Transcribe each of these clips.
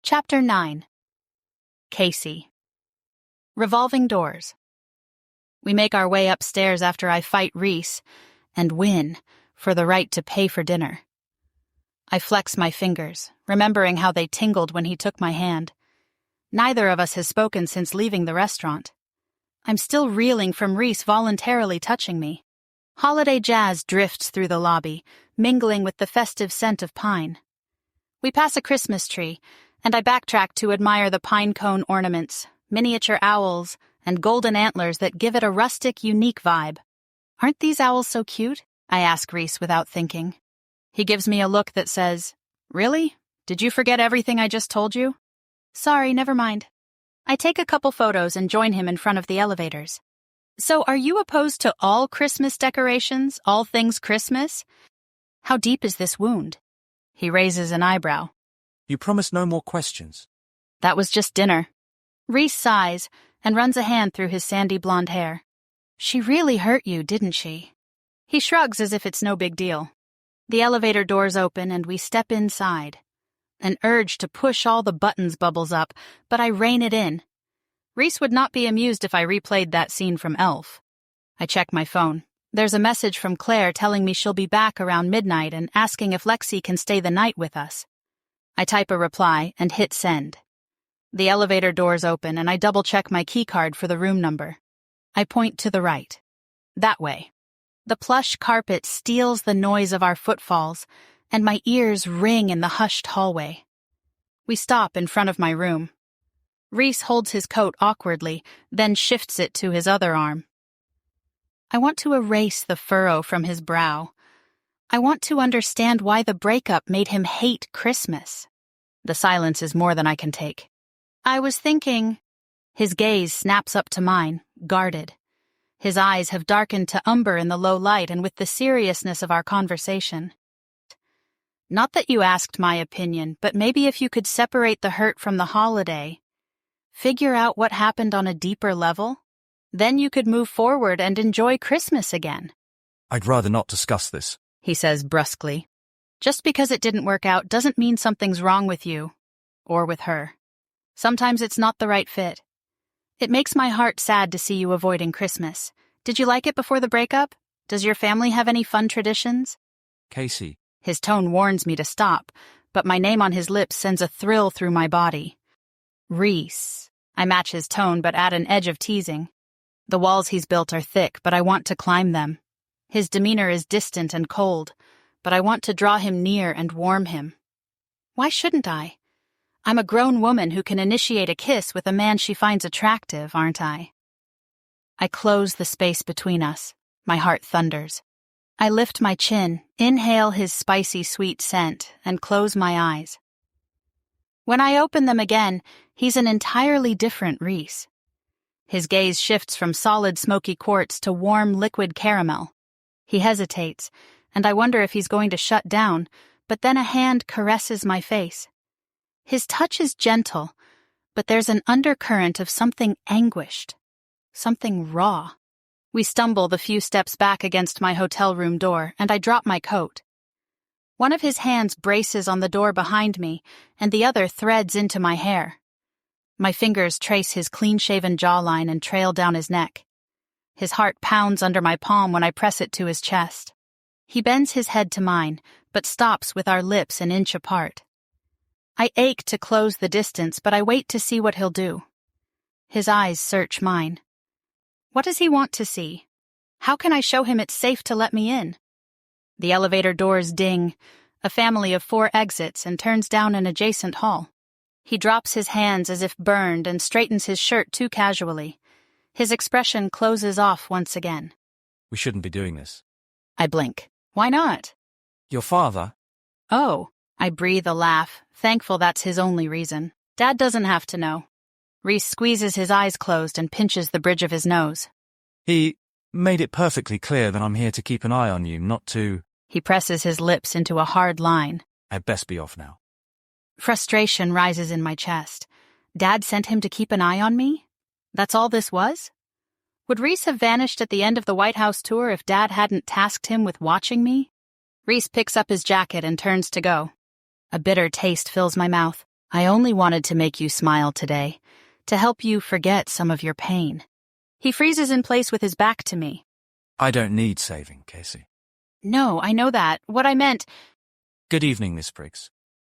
Chapter 9. Kacey. Revolving doors. We make our way upstairs after I fight Rhys and win for the right to pay for dinner. I flex my fingers, remembering how they tingled when he took my hand. Neither of us has spoken since leaving the restaurant. I'm still reeling from Rhys voluntarily touching me. Holiday jazz drifts through the lobby, mingling with the festive scent of pine. We pass a Christmas tree, and I backtrack to admire the pine cone ornaments, miniature owls, and golden antlers that give it a rustic, unique vibe. Aren't these owls so cute? I ask Rhys without thinking. He gives me a look that says, "Really? Did you forget everything I just told you?" "Sorry, never mind." I take a couple photos and join him in front of the elevators. "So are you opposed to all Christmas decorations, all things Christmas? How deep is this wound?" He raises an eyebrow. You promised no more questions. "That was just dinner." Rhys sighs and runs a hand through his sandy blonde hair. "She really hurt you, didn't she?" He shrugs as if it's no big deal. The elevator doors open and we step inside. An urge to push all the buttons bubbles up, but I rein it in. Rhys would not be amused if I replayed that scene from Elf. I check my phone. There's a message from Claire telling me she'll be back around midnight and asking if Lexi can stay the night with us. I type a reply and hit send. The elevator doors open and I double-check my keycard for the room number. I point to the right. That way. The plush carpet steals the noise of our footfalls, and my ears ring in the hushed hallway. We stop in front of my room. Rhys holds his coat awkwardly, then shifts it to his other arm. I want to erase the furrow from his brow. I want to understand why the breakup made him hate Christmas. The silence is more than I can take. "I was thinking..." His gaze snaps up to mine, guarded. His eyes have darkened to umber in the low light and with the seriousness of our conversation. "Not that you asked my opinion, but maybe if you could separate the hurt from the holiday, figure out what happened on a deeper level, then you could move forward and enjoy Christmas again." I'd rather not discuss this, he says brusquely. "Just because it didn't work out doesn't mean something's wrong with you, or with her. Sometimes it's not the right fit. It makes my heart sad to see you avoiding Christmas. Did you like it before the breakup? Does your family have any fun traditions?" Kacey. His tone warns me to stop, but my name on his lips sends a thrill through my body. "Rhys." I match his tone but add an edge of teasing. The walls he's built are thick, but I want to climb them. His demeanor is distant and cold, but I want to draw him near and warm him. Why shouldn't I? I'm a grown woman who can initiate a kiss with a man she finds attractive, aren't I? I close the space between us. My heart thunders. I lift my chin, inhale his spicy sweet scent, and close my eyes. When I open them again, he's an entirely different Rhys. His gaze shifts from solid smoky quartz to warm liquid caramel. He hesitates, and I wonder if he's going to shut down, but then a hand caresses my face. His touch is gentle, but there's an undercurrent of something anguished, something raw. We stumble the few steps back against my hotel room door, and I drop my coat. One of his hands braces on the door behind me, and the other threads into my hair. My fingers trace his clean-shaven jawline and trail down his neck. His heart pounds under my palm when I press it to his chest. He bends his head to mine, but stops with our lips an inch apart. I ache to close the distance, but I wait to see what he'll do. His eyes search mine. What does he want to see? How can I show him it's safe to let me in? The elevator doors ding. A family of 4 exits and turns down an adjacent hall. He drops his hands as if burned and straightens his shirt too casually. His expression closes off once again. We shouldn't be doing this. I blink. Why not? Your father? Oh, I breathe a laugh, thankful that's his only reason. Dad doesn't have to know. Rhys squeezes his eyes closed and pinches the bridge of his nose. He made it perfectly clear that I'm here to keep an eye on you, not to... He presses his lips into a hard line. I'd best be off now. Frustration rises in my chest. Dad sent him to keep an eye on me? That's all this was? Would Rhys have vanished at the end of the White House tour if Dad hadn't tasked him with watching me? Rhys picks up his jacket and turns to go. A bitter taste fills my mouth. I only wanted to make you smile today, to help you forget some of your pain. He freezes in place with his back to me. I don't need saving, Kacey. No, I know that. What I meant... Good evening, Miss Briggs.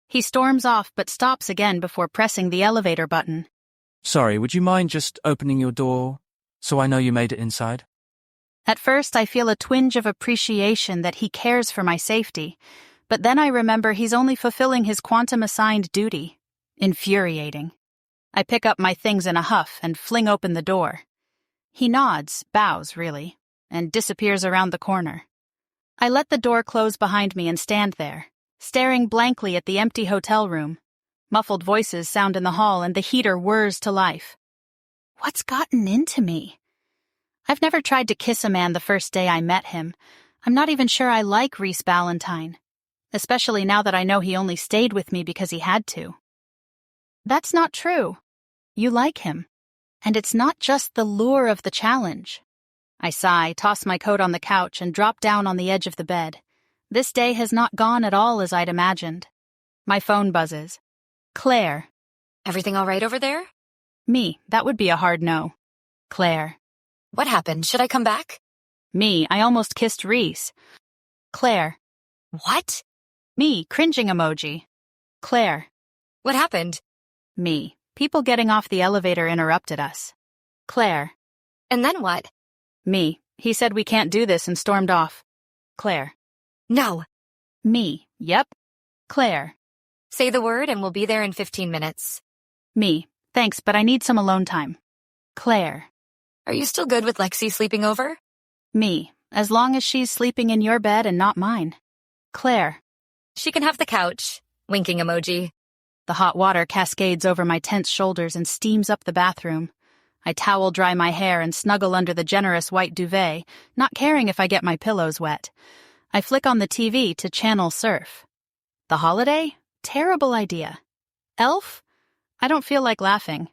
He storms off but stops again before pressing the elevator button. Sorry, would you mind just opening your door so I know you made it inside? At first, I feel a twinge of appreciation that he cares for my safety, but then I remember he's only fulfilling his quantum-assigned duty. Infuriating. I pick up my things in a huff and fling open the door. He nods, bows really, and disappears around the corner. I let the door close behind me and stand there, staring blankly at the empty hotel room. Muffled voices sound in the hall and the heater whirs to life. What's gotten into me? I've never tried to kiss a man the first day I met him. I'm not even sure I like Rhys Ballantyne, especially now that I know he only stayed with me because he had to. That's not true. You like him. And it's not just the lure of the challenge. I sigh, toss my coat on the couch, and drop down on the edge of the bed. This day has not gone at all as I'd imagined. My phone buzzes. Claire. Everything all right over there? Me, that would be a hard no. Claire. What happened? Should I come back? Me, I almost kissed Rhys. Claire. What? Me, cringing emoji. Claire. What happened? Me, people getting off the elevator interrupted us. Claire. And then what? Me, he said we can't do this and stormed off. Claire. No. Me, yep. Claire. Say the word and we'll be there in 15 minutes. Me, thanks, but I need some alone time. Claire. Are you still good with Lexi sleeping over? Me, as long as she's sleeping in your bed and not mine. Claire. She can have the couch. Winking emoji. The hot water cascades over my tense shoulders and steams up the bathroom. I towel dry my hair and snuggle under the generous white duvet, not caring if I get my pillows wet. I flick on the TV to channel surf. The holiday? Terrible idea. Elf? I don't feel like laughing.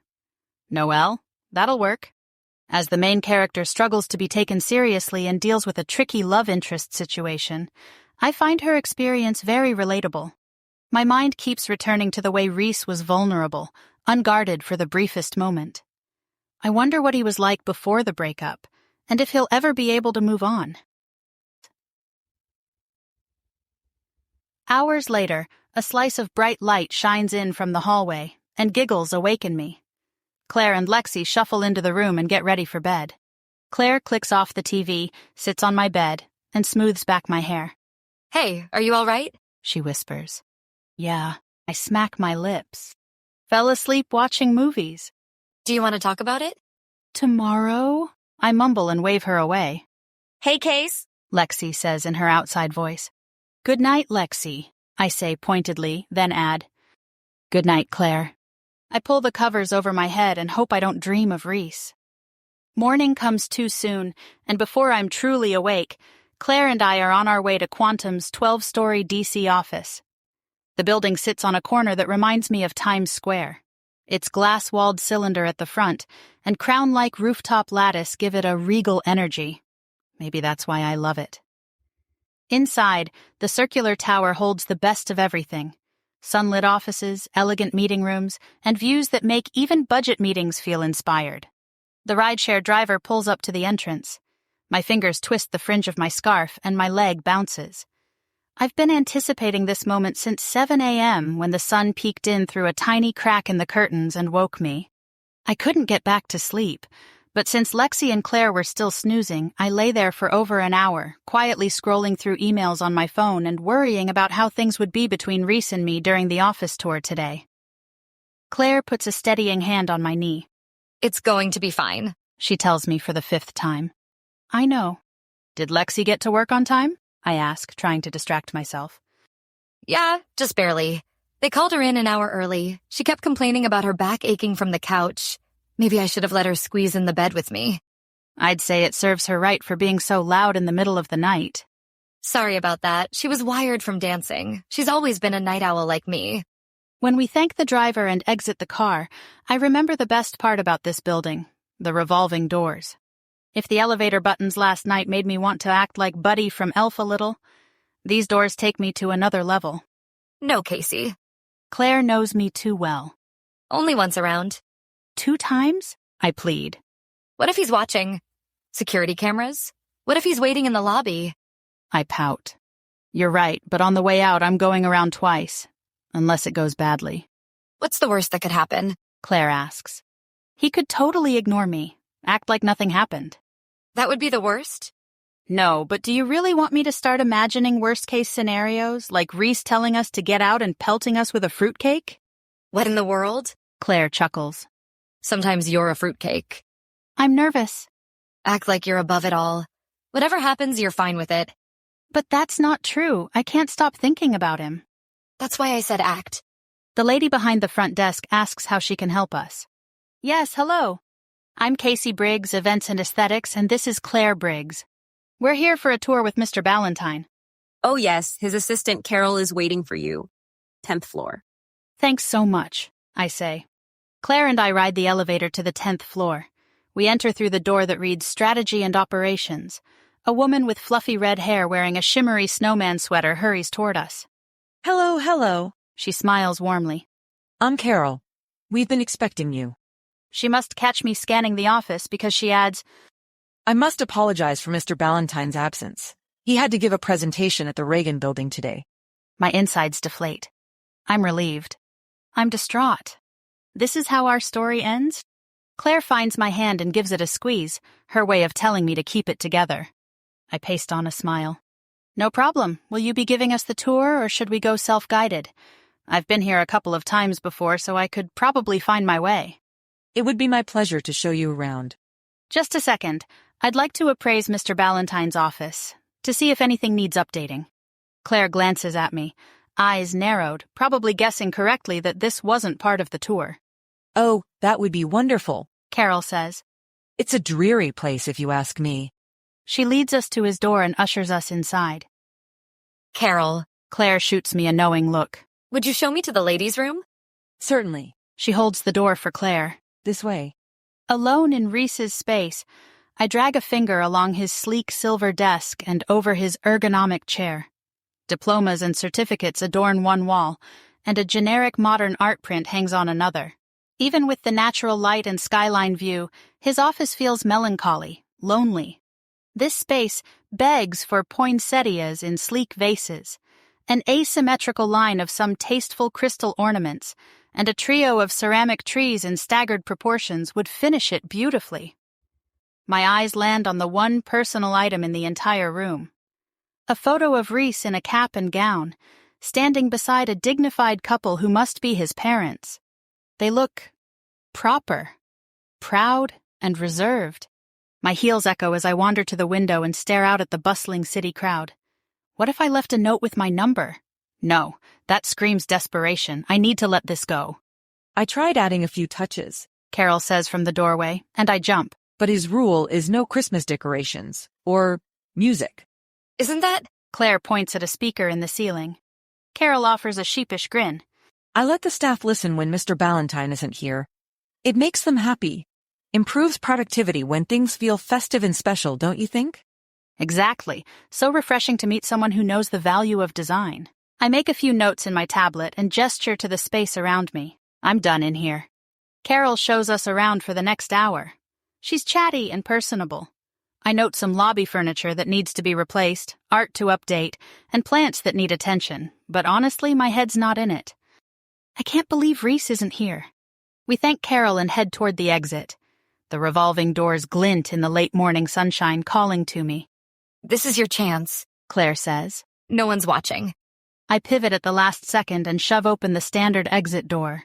Noelle? That'll work. As the main character struggles to be taken seriously and deals with a tricky love interest situation, I find her experience very relatable. My mind keeps returning to the way Rhys was vulnerable, unguarded for the briefest moment. I wonder what he was like before the breakup, and if he'll ever be able to move on. Hours later, a slice of bright light shines in from the hallway, and giggles awaken me. Claire and Lexi shuffle into the room and get ready for bed. Claire clicks off the TV, sits on my bed, and smooths back my hair. Hey, are you all right? She whispers. Yeah, I smack my lips. Fell asleep watching movies. Do you want to talk about it? Tomorrow? I mumble and wave her away. Hey, Case. Lexi says in her outside voice. Good night, Lexi, I say pointedly, then add. Good night, Claire. I pull the covers over my head and hope I don't dream of Rhys. Morning comes too soon, and before I'm truly awake, Claire and I are on our way to Quantum's 12-story DC office. The building sits on a corner that reminds me of Times Square. Its glass-walled cylinder at the front and crown-like rooftop lattice give it a regal energy. Maybe that's why I love it. Inside, the circular tower holds the best of everything. Sunlit offices, elegant meeting rooms, and views that make even budget meetings feel inspired. The rideshare driver pulls up to the entrance. My fingers twist the fringe of my scarf and my leg bounces. I've been anticipating this moment since 7 a.m. when the sun peeked in through a tiny crack in the curtains and woke me. I couldn't get back to sleep, but since Lexi and Claire were still snoozing, I lay there for over an hour, quietly scrolling through emails on my phone and worrying about how things would be between Rhys and me during the office tour today. Claire puts a steadying hand on my knee. It's going to be fine, she tells me for the 5th time. I know. Did Lexi get to work on time? I ask, trying to distract myself. Yeah, just barely. They called her in an hour early. She kept complaining about her back aching from the couch. Maybe I should have let her squeeze in the bed with me. I'd say it serves her right for being so loud in the middle of the night. Sorry about that. She was wired from dancing. She's always been a night owl like me. When we thank the driver and exit the car, I remember the best part about this building, the revolving doors. If the elevator buttons last night made me want to act like Buddy from Elf a little, these doors take me to another level. No, Kacey. Claire knows me too well. Only once around. 2 times? I plead. What if he's watching? Security cameras? What if he's waiting in the lobby? I pout. You're right, but on the way out I'm going around twice. Unless it goes badly. What's the worst that could happen? Claire asks. He could totally ignore me. Act like nothing happened. That would be the worst? No, but do you really want me to start imagining worst-case scenarios, like Rhys telling us to get out and pelting us with a fruitcake? What in the world? Claire chuckles. Sometimes you're a fruitcake. I'm nervous. Act like you're above it all. Whatever happens, you're fine with it. But that's not true. I can't stop thinking about him. That's why I said act. The lady behind the front desk asks how she can help us. Yes, hello. I'm Kacey Briggs, Events and Aesthetics, and this is Claire Briggs. We're here for a tour with Mr. Ballantyne. Oh yes, his assistant Carol is waiting for you. 10th floor. Thanks so much, I say. Claire and I ride the elevator to the 10th floor. We enter through the door that reads Strategy and Operations. A woman with fluffy red hair wearing a shimmery snowman sweater hurries toward us. Hello, hello. She smiles warmly. I'm Carol. We've been expecting you. She must catch me scanning the office because she adds, I must apologize for Mr. Ballantyne's absence. He had to give a presentation at the Reagan building today. My insides deflate. I'm relieved. I'm distraught. This is how our story ends? Claire finds my hand and gives it a squeeze, her way of telling me to keep it together. I paste on a smile. No problem. Will you be giving us the tour, or should we go self-guided? I've been here a couple of times before, so I could probably find my way. It would be my pleasure to show you around. Just a second. I'd like to appraise Mr. Ballantyne's office, to see if anything needs updating. Claire glances at me, eyes narrowed, probably guessing correctly that this wasn't part of the tour. Oh, that would be wonderful, Carol says. It's a dreary place if you ask me. She leads us to his door and ushers us inside. Carol, Claire shoots me a knowing look. would you show me to the ladies' room? Certainly. She holds the door for Claire. This way. Alone in Rhys's space, I drag a finger along his sleek silver desk and over his ergonomic chair. Diplomas and certificates adorn one wall, and a generic modern art print hangs on another. Even with the natural light and skyline view, his office feels melancholy, lonely. This space begs for poinsettias in sleek vases, an asymmetrical line of some tasteful crystal ornaments, and a trio of ceramic trees in staggered proportions would finish it beautifully. My eyes land on the one personal item in the entire room. A photo of Rhys in a cap and gown, standing beside a dignified couple who must be his parents. They look proper, proud, and reserved. My heels echo as I wander to the window and stare out at the bustling city crowd. What if I left a note with my number? No, that screams desperation. I need to let this go. I tried adding a few touches, Carol says from the doorway, and I jump. but his rule is no Christmas decorations or music. Isn't that? Claire points at a speaker in the ceiling. Carol offers a sheepish grin. I let the staff listen when Mr. Ballantyne isn't here. It makes them happy. Improves productivity when things feel festive and special, don't you think? Exactly. So refreshing to meet someone who knows the value of design. I make a few notes in my tablet and gesture to the space around me. I'm done in here. Carol shows us around for the next hour. She's chatty and personable. I note some lobby furniture that needs to be replaced, art to update, and plants that need attention, but honestly, my head's not in it. I can't believe Rhys isn't here. We thank Carol and head toward the exit. The revolving doors glint in the late morning sunshine, calling to me. This is your chance, Claire says. No one's watching. I pivot at the last second and shove open the standard exit door.